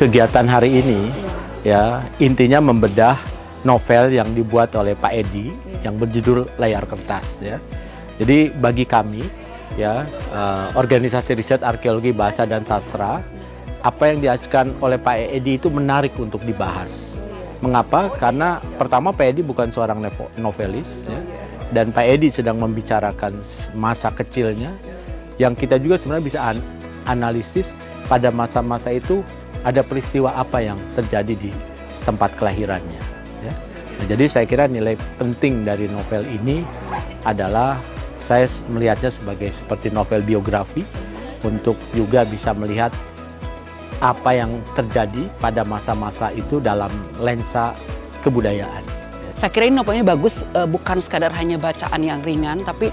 kegiatan hari ini ya intinya membedah novel yang dibuat oleh Pak Edi yang berjudul Layar Kertas ya. Jadi bagi kami ya organisasi riset arkeologi bahasa dan sastra, apa yang dihasilkan oleh Pak Edi itu menarik untuk dibahas. Mengapa? Karena pertama Pak Edi bukan seorang novelis ya, dan Pak Edi sedang membicarakan masa kecilnya yang kita juga sebenarnya bisa analisis pada masa-masa itu ada peristiwa apa yang terjadi di tempat kelahirannya ya. Nah, jadi saya kira nilai penting dari novel ini adalah saya melihatnya sebagai seperti novel biografi untuk juga bisa melihat apa yang terjadi pada masa-masa itu dalam lensa kebudayaan. Saya kira ini novel ini bagus, bukan sekadar hanya bacaan yang ringan, tapi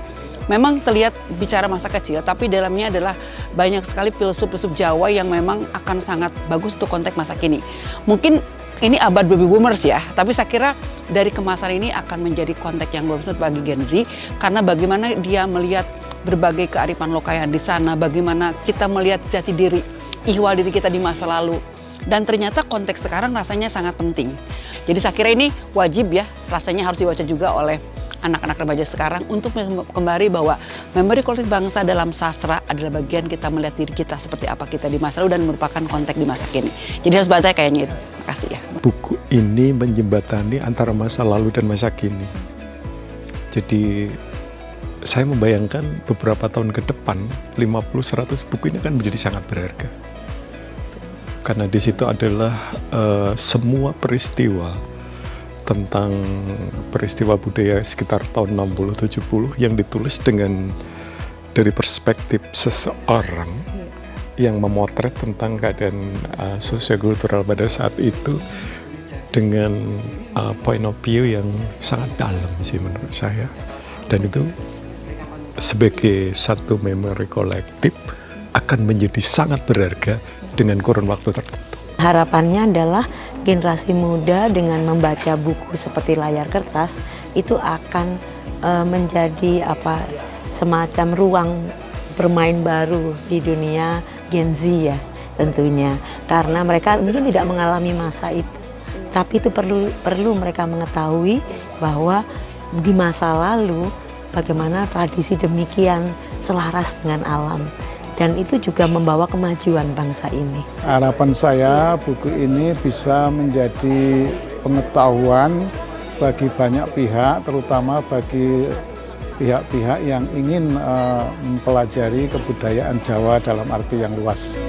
memang terlihat bicara masa kecil, tapi dalamnya adalah banyak sekali filsuf-filsuf Jawa yang memang akan sangat bagus untuk konteks masa kini. Mungkin ini abad baby boomers ya, tapi saya kira dari kemasan ini akan menjadi konteks yang bagus bagi Gen Z, karena bagaimana dia melihat berbagai kearifan lokal yang di sana, bagaimana kita melihat jati diri, ihwal diri kita di masa lalu. Dan ternyata konteks sekarang rasanya sangat penting. Jadi saya kira ini wajib ya, rasanya harus dibaca juga oleh anak-anak remaja sekarang untuk kembali bahwa memori kolektif bangsa dalam sastra adalah bagian kita melihat diri kita seperti apa kita di masa lalu dan merupakan konteks di masa kini. Jadi harus baca kayaknya itu. Terima kasih ya. Buku ini menjembatani antara masa lalu dan masa kini. Jadi saya membayangkan beberapa tahun ke depan 50-100 buku ini akan menjadi sangat berharga. Karena di situ adalah semua peristiwa tentang peristiwa budaya sekitar tahun 60-70 yang ditulis dari perspektif seseorang yang memotret tentang keadaan sosiokultural pada saat itu dengan point of view yang sangat dalam sih menurut saya. Dan itu sebagai satu memori kolektif akan menjadi sangat berharga dengan kurun waktu tertentu. Harapannya adalah generasi muda dengan membaca buku seperti Layar Kertas itu akan menjadi semacam ruang bermain baru di dunia Gen Z ya tentunya, karena mereka mungkin tidak mengalami masa itu, tapi itu perlu mereka mengetahui bahwa di masa lalu bagaimana tradisi demikian selaras dengan alam. Dan itu juga membawa kemajuan bangsa ini. Harapan saya buku ini bisa menjadi pengetahuan bagi banyak pihak, terutama bagi pihak-pihak yang ingin mempelajari kebudayaan Jawa dalam arti yang luas.